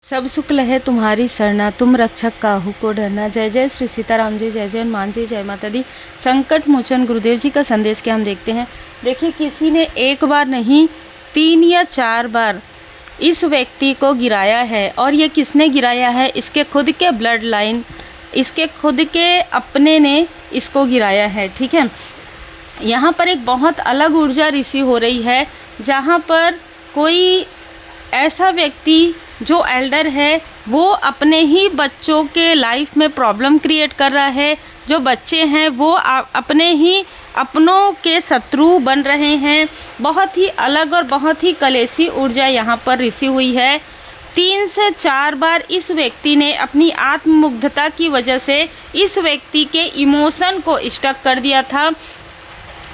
सब शुक्ल है तुम्हारी सरना, तुम रक्षक काहू को डरना। जय जय श्री सीताराम जी, जय जय हनुमान जी, जय माता दी। संकट मोचन गुरुदेव जी का संदेश क्या हम देखते हैं। देखिए, किसी ने एक बार नहीं 3 या 4 बार इस व्यक्ति को गिराया है। और ये किसने गिराया है? इसके खुद के ब्लड लाइन, इसके खुद के अपने ने इसको गिराया है। ठीक है, यहाँ पर एक बहुत अलग ऊर्जा रिसीव हो रही है, जहाँ पर कोई ऐसा व्यक्ति जो एल्डर है वो अपने ही बच्चों के लाइफ में प्रॉब्लम क्रिएट कर रहा है। जो बच्चे हैं वो अपने ही अपनों के शत्रु बन रहे हैं। बहुत ही अलग और बहुत ही कलेशी ऊर्जा यहाँ पर रिसीव हुई है। 3 से 4 बार इस व्यक्ति ने अपनी आत्ममुग्धता की वजह से इस व्यक्ति के इमोशन को स्टक कर दिया था।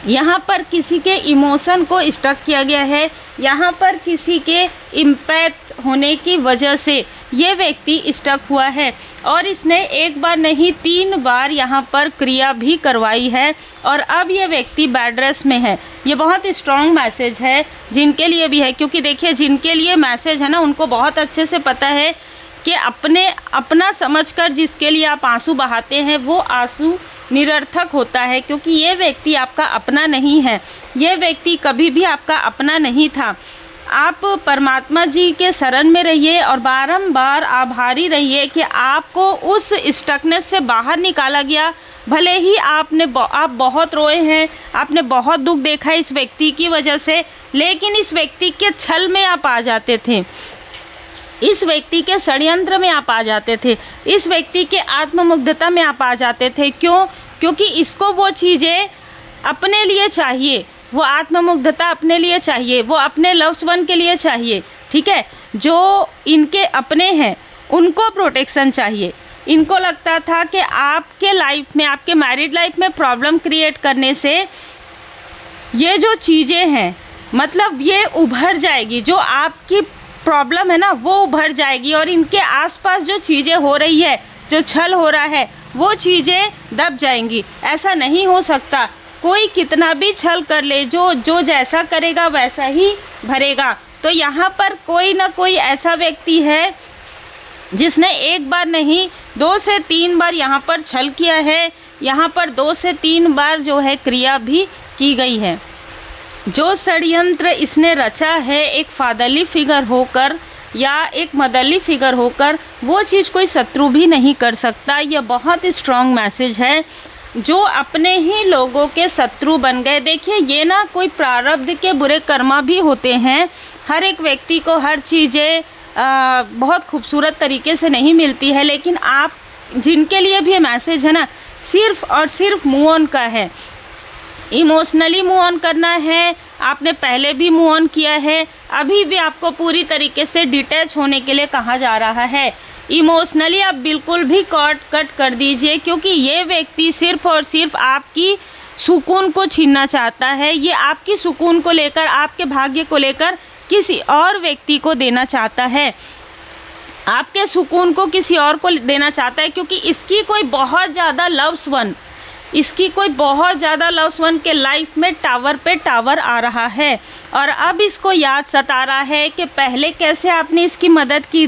यहाँ पर किसी के इमोशन को स्टक किया गया है। यहाँ पर किसी के इम्पैक्ट होने की वजह से ये व्यक्ति स्टक हुआ है। और इसने एक बार नहीं 3 बार यहाँ पर क्रिया भी करवाई है। और अब ये व्यक्ति बेड रेस्ट में है। ये बहुत स्ट्रॉन्ग मैसेज है जिनके लिए भी है, क्योंकि देखिए जिनके लिए मैसेज है ना, उनको बहुत अच्छे से पता है कि अपना समझकर जिसके लिए आप आंसू बहाते हैं वो आंसू निरर्थक होता है, क्योंकि ये व्यक्ति आपका अपना नहीं है। ये व्यक्ति कभी भी आपका अपना नहीं था। आप परमात्मा जी के शरण में रहिए और बारंबार आभारी रहिए कि आपको उस स्टकनेस से बाहर निकाला गया। भले ही आप बहुत रोए हैं, आपने बहुत दुख देखा इस व्यक्ति की वजह से, लेकिन इस व्यक्ति के छल में आप आ जाते थे, इस व्यक्ति के षड्यंत्र में आप आ जाते थे, इस व्यक्ति के आत्ममुग्धता में आप आ जाते थे। क्यों? क्योंकि इसको वो चीज़ें अपने लिए चाहिए, वो आत्ममुग्धता अपने लिए चाहिए, वो अपने लव्स वन के लिए चाहिए। ठीक है, जो इनके अपने हैं उनको प्रोटेक्शन चाहिए। इनको लगता था कि आपके लाइफ में, आपके मैरिड लाइफ में प्रॉब्लम क्रिएट करने से ये जो चीज़ें हैं, मतलब ये उभर जाएगी, जो आपकी प्रॉब्लम है ना वो उभर जाएगी। और इनके आसपास जो चीज़ें हो रही है, जो छल हो रहा है, वो चीज़ें दब जाएंगी। ऐसा नहीं हो सकता। कोई कितना भी छल कर ले, जो जैसा करेगा वैसा ही भरेगा। तो यहाँ पर कोई ना कोई ऐसा व्यक्ति है जिसने एक बार नहीं 2 से 3 बार यहाँ पर छल किया है। यहाँ पर 2 से 3 बार जो है क्रिया भी की गई है। जो षड्यंत्र इसने रचा है एक फादरली फिगर होकर या एक मदरली फिगर होकर, वो चीज़ कोई शत्रु भी नहीं कर सकता। यह बहुत स्ट्रॉन्ग मैसेज है। जो अपने ही लोगों के शत्रु बन गए। देखिए, ये ना कोई प्रारब्ध के बुरे कर्मा भी होते हैं। हर एक व्यक्ति को हर चीज़ें बहुत खूबसूरत तरीके से नहीं मिलती है, लेकिन आप जिनके लिए भी ये मैसेज है ना, सिर्फ़ और सिर्फ मूव ऑन का है। इमोशनली मूव ऑन करना है। आपने पहले भी मूव ऑन किया है, अभी भी आपको पूरी तरीके से डिटैच होने के लिए कहा जा रहा है। इमोशनली आप बिल्कुल भी कट कर दीजिए, क्योंकि ये व्यक्ति सिर्फ़ और सिर्फ आपकी सुकून को छीनना चाहता है। ये आपकी सुकून को लेकर, आपके भाग्य को लेकर किसी और व्यक्ति को देना चाहता है। आपके सुकून को किसी और को देना चाहता है, क्योंकि इसकी कोई बहुत ज़्यादा लव्स वन के लाइफ में टावर पे टावर आ रहा है। और अब इसको याद सता रहा है कि पहले कैसे आपने इसकी मदद की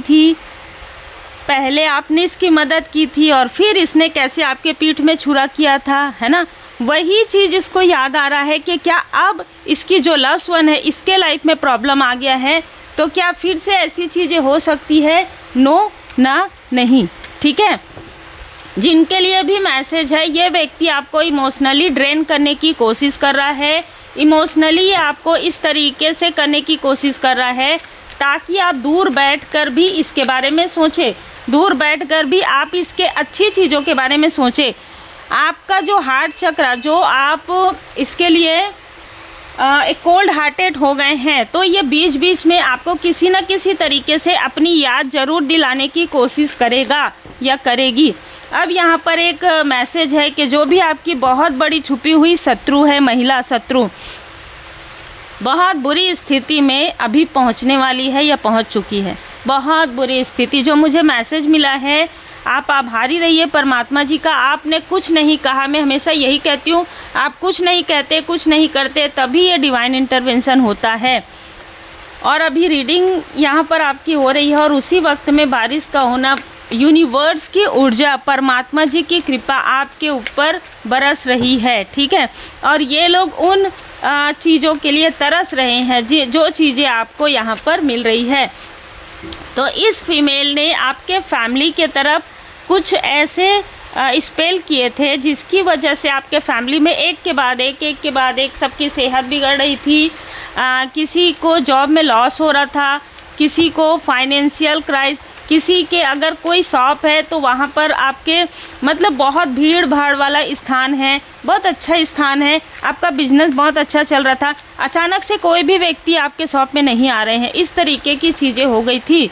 थी, और फिर इसने कैसे आपके पीठ में छुरा किया था, है ना। वही चीज़ इसको याद आ रहा है कि क्या अब इसकी जो लव्स वन है, इसके लाइफ में प्रॉब्लम आ गया है, तो क्या फिर से ऐसी चीज़ें हो सकती है? नो, ना, नहीं। ठीक है, जिनके लिए भी मैसेज है, ये व्यक्ति आपको इमोशनली ड्रेन करने की कोशिश कर रहा है। इमोशनली आपको इस तरीके से करने की कोशिश कर रहा है ताकि आप दूर बैठकर भी इसके बारे में सोचें, दूर बैठकर भी आप इसके अच्छी चीज़ों के बारे में सोचें। आपका जो हार्ट चक्र, जो आप इसके लिए एक कोल्ड हार्टेड हो गए हैं, तो ये बीच बीच में आपको किसी न किसी तरीके से अपनी याद ज़रूर दिलाने की कोशिश करेगा या करेगी। अब यहाँ पर एक मैसेज है कि जो भी आपकी बहुत बड़ी छुपी हुई शत्रु है, महिला शत्रु, बहुत बुरी स्थिति में अभी पहुँचने वाली है या पहुँच चुकी है। बहुत बुरी स्थिति, जो मुझे मैसेज मिला है, आप आभारी रहिए परमात्मा जी का। आपने कुछ नहीं कहा, मैं हमेशा यही कहती हूँ, आप कुछ नहीं कहते, कुछ नहीं करते, तभी ये डिवाइन इंटरवेंशन होता है। और अभी रीडिंग यहाँ पर आपकी हो रही है और उसी वक्त में बारिश का होना, यूनिवर्स की ऊर्जा, परमात्मा जी की कृपा आपके ऊपर बरस रही है, ठीक है। और ये लोग उन चीज़ों के लिए तरस रहे हैं जो चीज़ें आपको यहाँ पर मिल रही है। तो इस फीमेल ने आपके फैमिली के तरफ कुछ ऐसे स्पेल किए थे जिसकी वजह से आपके फैमिली में एक के बाद एक सबकी सेहत बिगड़ रही थी, किसी को जॉब में लॉस हो रहा था, किसी को फाइनेंशियल क्राइसिस, किसी के अगर कोई शॉप है तो वहाँ पर आपके मतलब बहुत भीड़ भाड़ वाला स्थान है, बहुत अच्छा स्थान है, आपका बिजनेस बहुत अच्छा चल रहा था, अचानक से कोई भी व्यक्ति आपके शॉप में नहीं आ रहे हैं, इस तरीके की चीज़ें हो गई थी,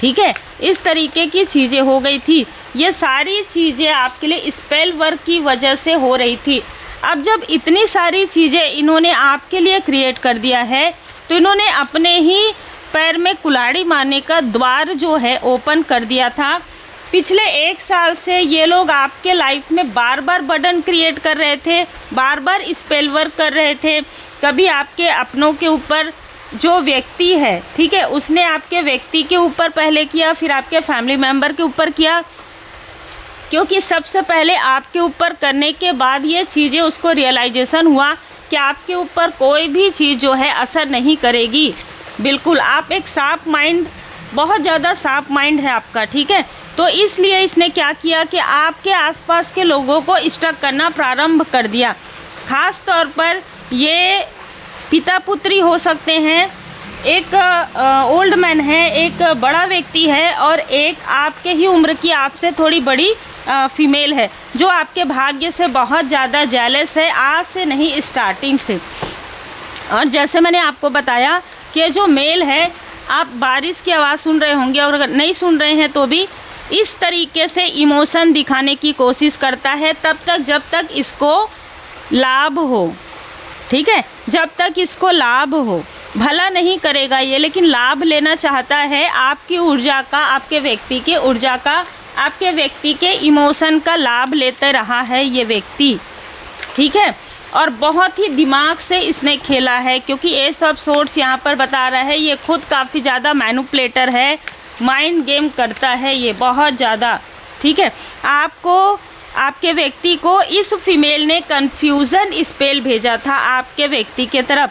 ठीक है, इस तरीके की चीज़ें हो गई थी। ये सारी चीज़ें आपके लिए स्पेल वर्क की वजह से हो रही थी। अब जब इतनी सारी चीज़ें इन्होंने आपके लिए क्रिएट कर दिया है तो इन्होंने अपने ही पैर में कुल्हाड़ी मारने का द्वार जो है ओपन कर दिया था। पिछले 1 साल से ये लोग आपके लाइफ में बार बार बर्डन क्रिएट कर रहे थे, बार बार स्पेल वर्क कर रहे थे। कभी आपके अपनों के ऊपर, जो व्यक्ति है, ठीक है, उसने आपके व्यक्ति के ऊपर पहले किया, फिर आपके फैमिली मेम्बर के ऊपर किया, क्योंकि सबसे पहले आपके ऊपर करने के बाद ये चीज़ें उसको रियलाइजेशन हुआ कि आपके ऊपर कोई भी चीज़ जो है असर नहीं करेगी। बिल्कुल, आप एक शार्प माइंड, बहुत ज़्यादा शार्प माइंड है आपका, ठीक है। तो इसलिए इसने क्या किया कि आपके आसपास के लोगों को स्टक करना प्रारंभ कर दिया। ख़ास तौर पर ये पिता पुत्री हो सकते हैं, एक ओल्ड मैन है, एक बड़ा व्यक्ति है, और एक आपके ही उम्र की आपसे थोड़ी बड़ी फीमेल है जो आपके भाग्य से बहुत ज़्यादा जेलस है, आज से नहीं स्टार्टिंग से। और जैसे मैंने आपको बताया कि जो मेल है, आप बारिश की आवाज़ सुन रहे होंगे, और अगर नहीं सुन रहे हैं तो भी इस तरीके से इमोशन दिखाने की कोशिश करता है तब तक जब तक इसको लाभ हो, ठीक है, जब तक इसको लाभ हो। भला नहीं करेगा ये, लेकिन लाभ लेना चाहता है आपकी ऊर्जा का, आपके व्यक्ति के ऊर्जा का, आपके व्यक्ति के इमोशन का लाभ लेते रहा है ये व्यक्ति, ठीक है। और बहुत ही दिमाग से इसने खेला है, क्योंकि एस ऑफ सोर्ड्स यहाँ पर बता रहा है ये खुद काफ़ी ज़्यादा मैनिपुलेटर है, माइंड गेम करता है ये बहुत ज़्यादा, ठीक है। आपको, आपके व्यक्ति को इस फीमेल ने कन्फ्यूज़न स्पेल भेजा था आपके व्यक्ति के तरफ,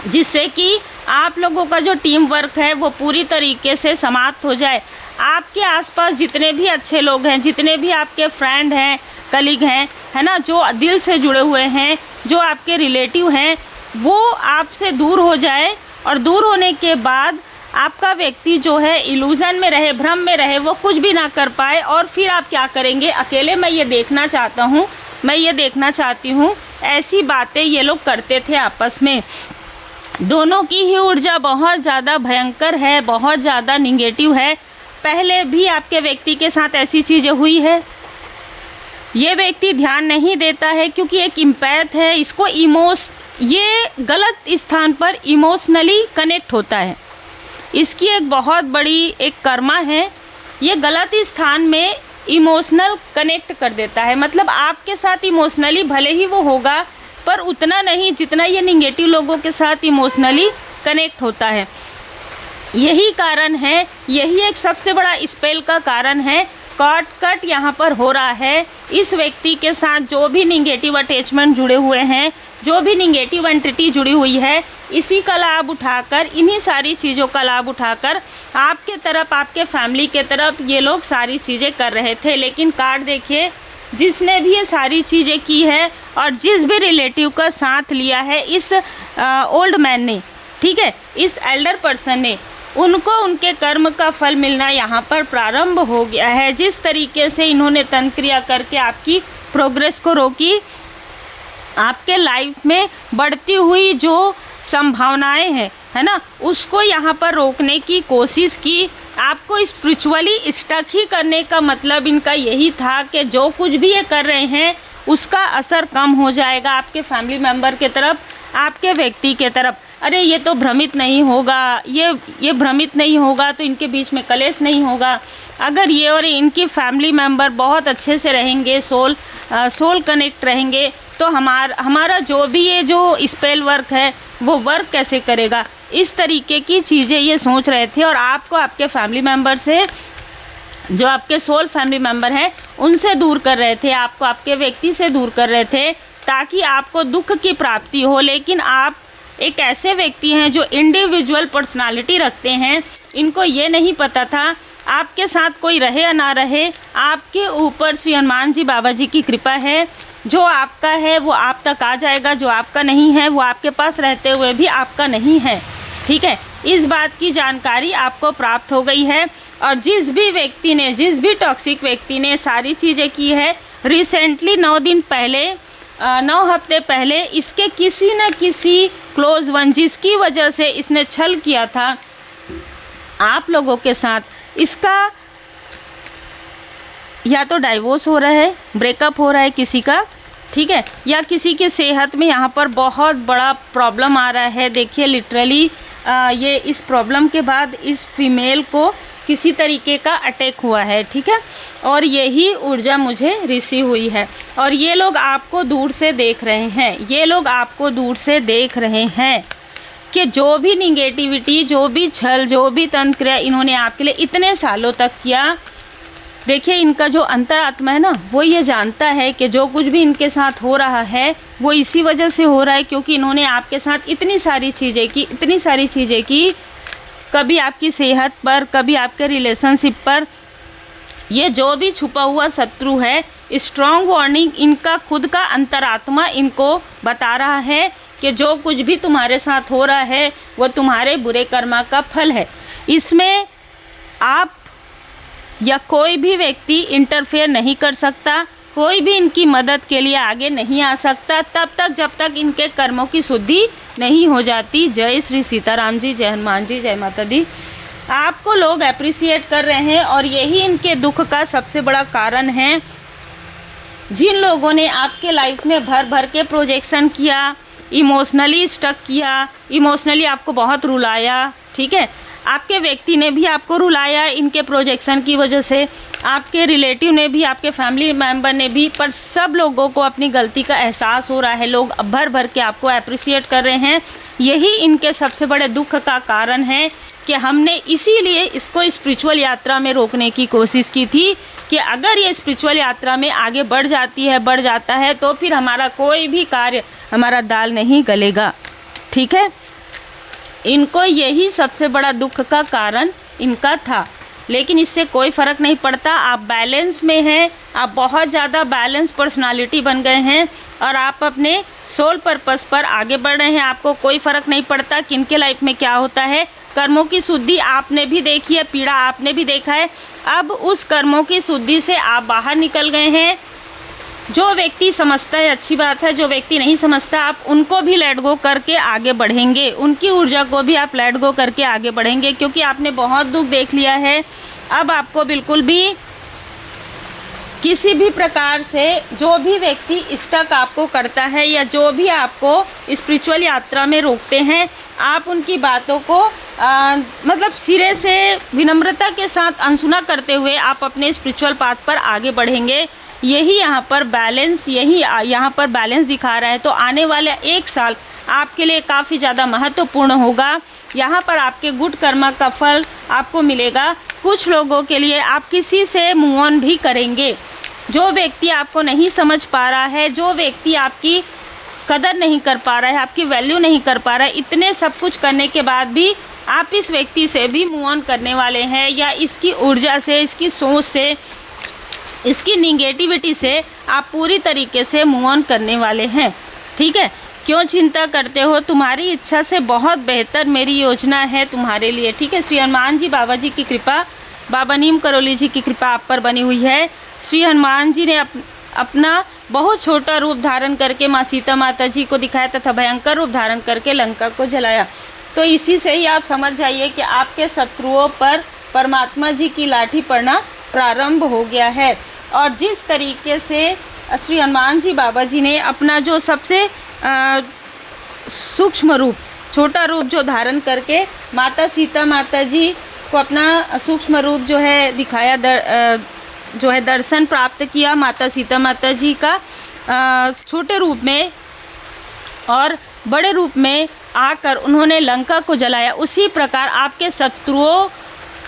जिससे कि आप लोगों का जो टीम वर्क है वो पूरी तरीके से समाप्त हो जाए। आपके आसपास जितने भी अच्छे लोग हैं, जितने भी आपके फ्रेंड हैं, कलीग हैं, है ना, जो दिल से जुड़े हुए हैं, जो आपके रिलेटिव हैं, वो आपसे दूर हो जाए, और दूर होने के बाद आपका व्यक्ति जो है इल्यूज़न में रहे, भ्रम में रहे, वो कुछ भी ना कर पाए, और फिर आप क्या करेंगे अकेले। मैं ये देखना चाहता हूँ, मैं ये देखना चाहती हूँ। ऐसी बातें ये लोग करते थे आपस में। दोनों की ही ऊर्जा बहुत ज़्यादा भयंकर है, बहुत ज़्यादा निगेटिव है। पहले भी आपके व्यक्ति के साथ ऐसी चीज़ें हुई है, ये व्यक्ति ध्यान नहीं देता है क्योंकि एक इम्पैथ है, इसको ये गलत स्थान पर इमोशनली कनेक्ट होता है, इसकी एक बहुत बड़ी एक कर्मा है, ये गलत स्थान में इमोशनल कनेक्ट कर देता है। मतलब आपके साथ इमोशनली भले ही वो होगा, पर उतना नहीं जितना ये निगेटिव लोगों के साथ इमोशनली कनेक्ट होता है। यही कारण है, यही एक सबसे बड़ा स्पेल का कारण है। कट यहाँ पर हो रहा है इस व्यक्ति के साथ, जो भी निगेटिव अटैचमेंट जुड़े हुए हैं, जो भी निगेटिव एंटिटी जुड़ी हुई है, इसी का लाभ उठाकर, इन्हीं सारी चीज़ों का लाभ उठाकर आपके तरफ, आपके फैमिली के तरफ ये लोग सारी चीज़ें कर रहे थे। लेकिन कार्ड देखिए, जिसने भी ये सारी चीज़ें की है और जिस भी रिलेटिव का साथ लिया है इस ओल्ड मैन ने, ठीक है, इस एल्डर पर्सन ने, उनको उनके कर्म का फल मिलना यहाँ पर प्रारंभ हो गया है। जिस तरीके से इन्होंने तंत्रिया करके आपकी प्रोग्रेस को रोकी, आपके लाइफ में बढ़ती हुई जो संभावनाएं हैं, है ना, उसको यहाँ पर रोकने की कोशिश की। आपको स्पिरिचुअली स्टक ही करने का मतलब इनका यही था कि जो कुछ भी ये कर रहे हैं उसका असर कम हो जाएगा आपके फैमिली मेम्बर के तरफ, आपके व्यक्ति के तरफ। अरे ये तो भ्रमित नहीं होगा, ये भ्रमित नहीं होगा तो इनके बीच में कलेश नहीं होगा। अगर ये और इनकी फैमिली मेम्बर बहुत अच्छे से रहेंगे, सोल कनेक्ट रहेंगे, तो हमारा जो भी ये जो स्पेल वर्क है वो वर्क कैसे करेगा। इस तरीके की चीज़ें ये सोच रहे थे और आपको आपके फैमिली मेम्बर से, जो आपके सोल फैमिली मेम्बर हैं, उनसे दूर कर रहे थे, आपको आपके व्यक्ति से दूर कर रहे थे ताकि आपको दुख की प्राप्ति हो। लेकिन आप एक ऐसे व्यक्ति हैं जो इंडिविजुअल पर्सनालिटी रखते हैं, इनको ये नहीं पता था आपके साथ कोई रहे या ना रहे, आपके ऊपर श्री हनुमान जी बाबा जी की कृपा है। जो आपका है वो आप तक आ जाएगा, जो आपका नहीं है वो आपके पास रहते हुए भी आपका नहीं है। ठीक है, इस बात की जानकारी आपको प्राप्त हो गई है। और जिस भी व्यक्ति ने, जिस भी टॉक्सिक व्यक्ति ने सारी चीज़ें की है, रिसेंटली 9 दिन पहले, 9 हफ्ते पहले इसके किसी न किसी क्लोज वन, जिसकी वजह से इसने छल किया था आप लोगों के साथ, इसका या तो डाइवोर्स हो रहा है, ब्रेकअप हो रहा है किसी का, ठीक है, या किसी की सेहत में यहाँ पर बहुत बड़ा प्रॉब्लम आ रहा है। देखिए लिटरली ये इस प्रॉब्लम के बाद इस फीमेल को किसी तरीके का अटैक हुआ है, ठीक है, और यही ऊर्जा मुझे रिसीव हुई है। और ये लोग आपको दूर से देख रहे हैं, ये लोग आपको दूर से देख रहे हैं कि जो भी निगेटिविटी, जो भी छल, जो भी तंत्र इन्होंने आपके लिए इतने सालों तक किया, देखिए इनका जो अंतरात्मा है ना, वो ये जानता है कि जो कुछ भी इनके साथ हो रहा है वो इसी वजह से हो रहा है क्योंकि इन्होंने आपके साथ इतनी सारी चीज़ें की, इतनी सारी चीज़ें की, कभी आपकी सेहत पर, कभी आपके रिलेशनशिप पर। ये जो भी छुपा हुआ शत्रु है, स्ट्रॉन्ग वार्निंग इनका खुद का अंतरात्मा इनको बता रहा है कि जो कुछ भी तुम्हारे साथ हो रहा है वो तुम्हारे बुरे कर्मा का फल है। इसमें आप या कोई भी व्यक्ति इंटरफेयर नहीं कर सकता, कोई भी इनकी मदद के लिए आगे नहीं आ सकता तब तक जब तक इनके कर्मों की शुद्धि नहीं हो जाती। जय श्री सीताराम जी, जय हनुमान जी, जय माता दी। आपको लोग अप्रिसिएट कर रहे हैं और यही इनके दुख का सबसे बड़ा कारण है। जिन लोगों ने आपके लाइफ में भर भर के प्रोजेक्शन किया, इमोशनली स्टक किया, इमोशनली आपको बहुत रुलाया, ठीक है, आपके व्यक्ति ने भी आपको रुलाया इनके प्रोजेक्शन की वजह से, आपके रिलेटिव ने भी, आपके फैमिली मेम्बर ने भी, पर सब लोगों को अपनी गलती का एहसास हो रहा है। लोग भर भर के आपको अप्रिसिएट कर रहे हैं। यही इनके सबसे बड़े दुख का कारण है कि हमने इसीलिए इसको स्पिरिचुअल यात्रा में रोकने की कोशिश की थी कि अगर ये स्पिरिचुअल यात्रा में आगे बढ़ जाती है, बढ़ जाता है, तो फिर हमारा कोई भी कार्य, हमारा दाल नहीं गलेगा, ठीक है। इनको यही सबसे बड़ा दुख का कारण इनका था, लेकिन इससे कोई फ़र्क नहीं पड़ता। आप बैलेंस में हैं, आप बहुत ज़्यादा बैलेंस पर्सनालिटी बन गए हैं और आप अपने सोल पर्पस पर आगे बढ़ रहे हैं। आपको कोई फ़र्क नहीं पड़ता कि इनके लाइफ में क्या होता है। कर्मों की शुद्धि आपने भी देखी है, पीड़ा आपने भी देखा है। अब उस कर्मों की शुद्धि से आप बाहर निकल गए हैं। जो व्यक्ति समझता है अच्छी बात है, जो व्यक्ति नहीं समझता आप उनको भी लेट गो करके आगे बढ़ेंगे, उनकी ऊर्जा को भी आप लेट गो करके आगे बढ़ेंगे, क्योंकि आपने बहुत दुख देख लिया है। अब आपको बिल्कुल भी किसी भी प्रकार से जो भी व्यक्ति स्टक आपको करता है या जो भी आपको स्पिरिचुअल यात्रा में रोकते हैं, आप उनकी बातों को मतलब सिरे से विनम्रता के साथ अनसुना करते हुए आप अपने स्पिरिचुअल पाथ पर आगे बढ़ेंगे। यही यहाँ पर बैलेंस, यही यहाँ पर बैलेंस दिखा रहा है। तो आने वाला 1 साल आपके लिए काफ़ी ज़्यादा महत्वपूर्ण होगा। यहाँ पर आपके गुड कर्मा का फल आपको मिलेगा। कुछ लोगों के लिए आप किसी से मूव ऑन भी करेंगे। जो व्यक्ति आपको नहीं समझ पा रहा है, जो व्यक्ति आपकी कदर नहीं कर पा रहा है, आपकी वैल्यू नहीं कर पा रहा है, इतने सब कुछ करने के बाद भी आप इस व्यक्ति से भी मूव ऑन करने वाले हैं, या इसकी ऊर्जा से, इसकी सोच से, इसकी निगेटिविटी से आप पूरी तरीके से मूव ऑन करने वाले हैं, ठीक है। क्यों चिंता करते हो? तुम्हारी इच्छा से बहुत बेहतर मेरी योजना है तुम्हारे लिए, ठीक है। श्री हनुमान जी बाबा जी की कृपा, बाबा नीम करोली जी की कृपा आप पर बनी हुई है। श्री हनुमान जी ने अपना बहुत छोटा रूप धारण करके माँ सीता माता जी को दिखाया तथा भयंकर रूप धारण करके लंका को जलाया। तो इसी से ही आप समझ जाइए कि आपके शत्रुओं पर परमात्मा जी की लाठी पड़ना प्रारंभ हो गया है। और जिस तरीके से श्री हनुमान जी बाबा जी ने अपना जो सबसे सूक्ष्म रूप, छोटा रूप जो धारण करके माता सीता माता जी को अपना सूक्ष्म रूप जो है दिखाया, जो है दर्शन प्राप्त किया माता सीता माता जी का छोटे रूप में, और बड़े रूप में आकर उन्होंने लंका को जलाया, उसी प्रकार आपके शत्रुओं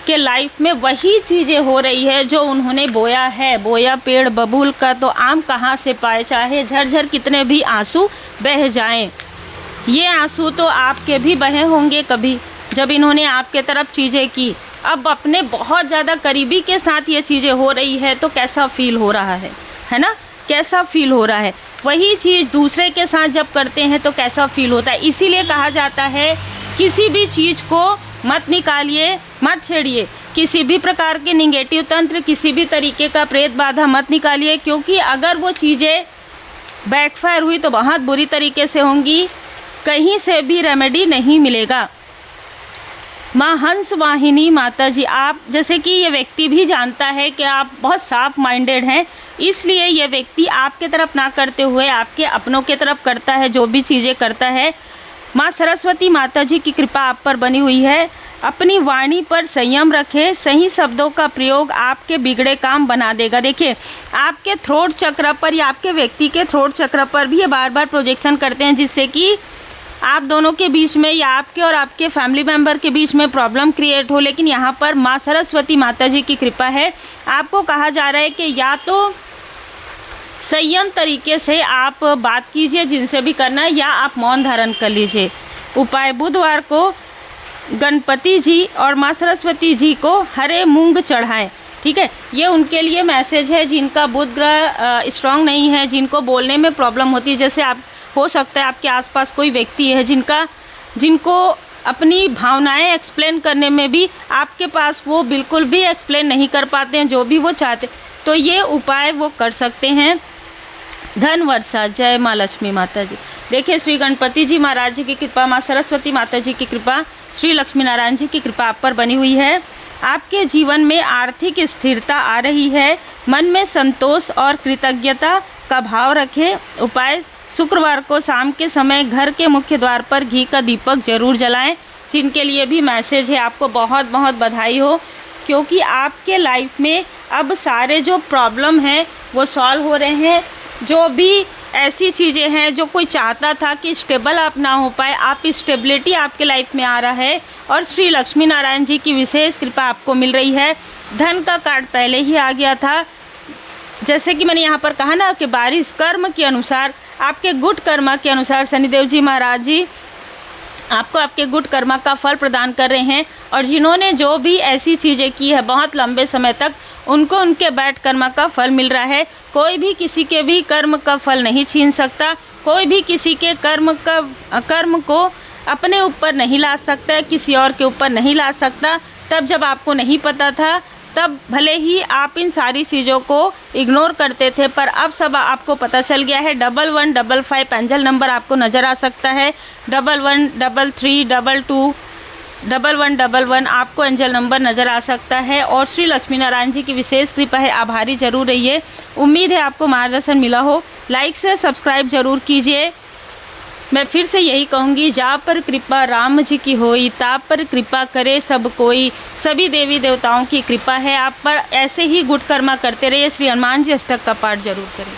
के लाइफ में वही चीज़ें हो रही है जो उन्होंने बोया है। बोया पेड़ बबूल का तो आम कहाँ से पाए, चाहे झरझर कितने भी आंसू बह जाएं। ये आंसू तो आपके भी बहे होंगे कभी, जब इन्होंने आपके तरफ चीज़ें की। अब अपने बहुत ज़्यादा करीबी के साथ ये चीज़ें हो रही है तो कैसा फील हो रहा है ना, कैसा फील हो रहा है। वही चीज़ दूसरे के साथ जब करते हैं तो कैसा फील होता है। इसीलिए कहा जाता है किसी भी चीज़ को मत निकालिए, मत छेड़िए, किसी भी प्रकार के निगेटिव तंत्र, किसी भी तरीके का प्रेत बाधा मत निकालिए, क्योंकि अगर वो चीज़ें बैकफायर हुई तो बहुत बुरी तरीके से होंगी, कहीं से भी रेमेडी नहीं मिलेगा। माँ हंस वाहिनी माता जी, आप जैसे कि ये व्यक्ति भी जानता है कि आप बहुत साफ माइंडेड हैं, इसलिए ये व्यक्ति आपके तरफ ना करते हुए आपके अपनों के तरफ करता है, जो भी चीज़ें करता है। माँ सरस्वती माता जी की कृपा आप पर बनी हुई है। अपनी वाणी पर संयम रखें, सही शब्दों का प्रयोग आपके बिगड़े काम बना देगा। देखिए, आपके थ्रोट चक्र पर या आपके व्यक्ति के थ्रोट चक्र पर भी ये बार बार प्रोजेक्शन करते हैं, जिससे कि आप दोनों के बीच में या आपके और आपके फैमिली मेम्बर के बीच में प्रॉब्लम क्रिएट हो। लेकिन यहाँ पर माँ सरस्वती माता जी की कृपा है। आपको कहा जा रहा है कि या तो संयम तरीके से आप बात कीजिए जिनसे भी करना है, या आप मौन धारण कर लीजिए। उपाय, बुधवार को गणपति जी और माँ सरस्वती जी को हरे मूंग चढ़ाएं। ठीक है, ये उनके लिए मैसेज है जिनका बुध ग्रह स्ट्रांग नहीं है, जिनको बोलने में प्रॉब्लम होती है। जैसे आप हो सकता है आपके आसपास कोई व्यक्ति है जिनको अपनी भावनाएं एक्सप्लेन करने में भी आपके पास वो बिल्कुल भी एक्सप्लेन नहीं कर पाते हैं जो भी वो चाहते, तो ये उपाय वो कर सकते हैं। धन वर्षा, जय माँ लक्ष्मी माता जी। देखिए, श्री गणपति जी महाराज जी की कृपा, माँ सरस्वती माता जी की कृपा, श्री लक्ष्मी नारायण जी की कृपा आप पर बनी हुई है। आपके जीवन में आर्थिक स्थिरता आ रही है। मन में संतोष और कृतज्ञता का भाव रखें। उपाय, शुक्रवार को शाम के समय घर के मुख्य द्वार पर घी का दीपक जरूर जलाएं। जिनके लिए भी मैसेज है, आपको बहुत बहुत बधाई हो, क्योंकि आपके लाइफ में अब सारे जो प्रॉब्लम हैं वो सॉल्व हो रहे हैं। जो भी ऐसी चीज़ें हैं जो कोई चाहता था कि स्टेबल आप ना हो पाए, आप स्टेबिलिटी आपके लाइफ में आ रहा है और श्री लक्ष्मी नारायण जी की विशेष कृपा आपको मिल रही है। धन का कार्ड पहले ही आ गया था, जैसे कि मैंने यहाँ पर कहा ना कि बारिश कर्म के अनुसार, आपके गुड कर्मा के अनुसार शनिदेव जी महाराज जी आपको आपके गुड कर्मा का फल प्रदान कर रहे हैं। और जिन्होंने जो भी ऐसी चीज़ें की है बहुत लंबे समय तक, उनको उनके बैड कर्मा का फल मिल रहा है। कोई भी किसी के भी कर्म का फल नहीं छीन सकता, कोई भी किसी के कर्म को अपने ऊपर नहीं ला सकता है, किसी और के ऊपर नहीं ला सकता। तब जब आपको नहीं पता था, तब भले ही आप इन सारी चीज़ों को इग्नोर करते थे, पर अब सब आपको पता चल गया है। 1155 एंजल नंबर आपको नज़र आ सकता है। 1133 22 1111 आपको एंजल नंबर नज़र आ सकता है। और श्री लक्ष्मी नारायण जी की विशेष कृपा है, आभारी जरूर रहिए। उम्मीद है आपको मार्गदर्शन मिला हो। लाइक से सब्सक्राइब जरूर कीजिए। मैं फिर से यही कहूँगी, जा पर कृपा राम जी की होई, ताप पर कृपा करे सब कोई। सभी देवी देवताओं की कृपा है आप पर, ऐसे ही गुड कर्मा करते रहिए। श्री हनुमान जी अष्टक का पाठ जरूर करें।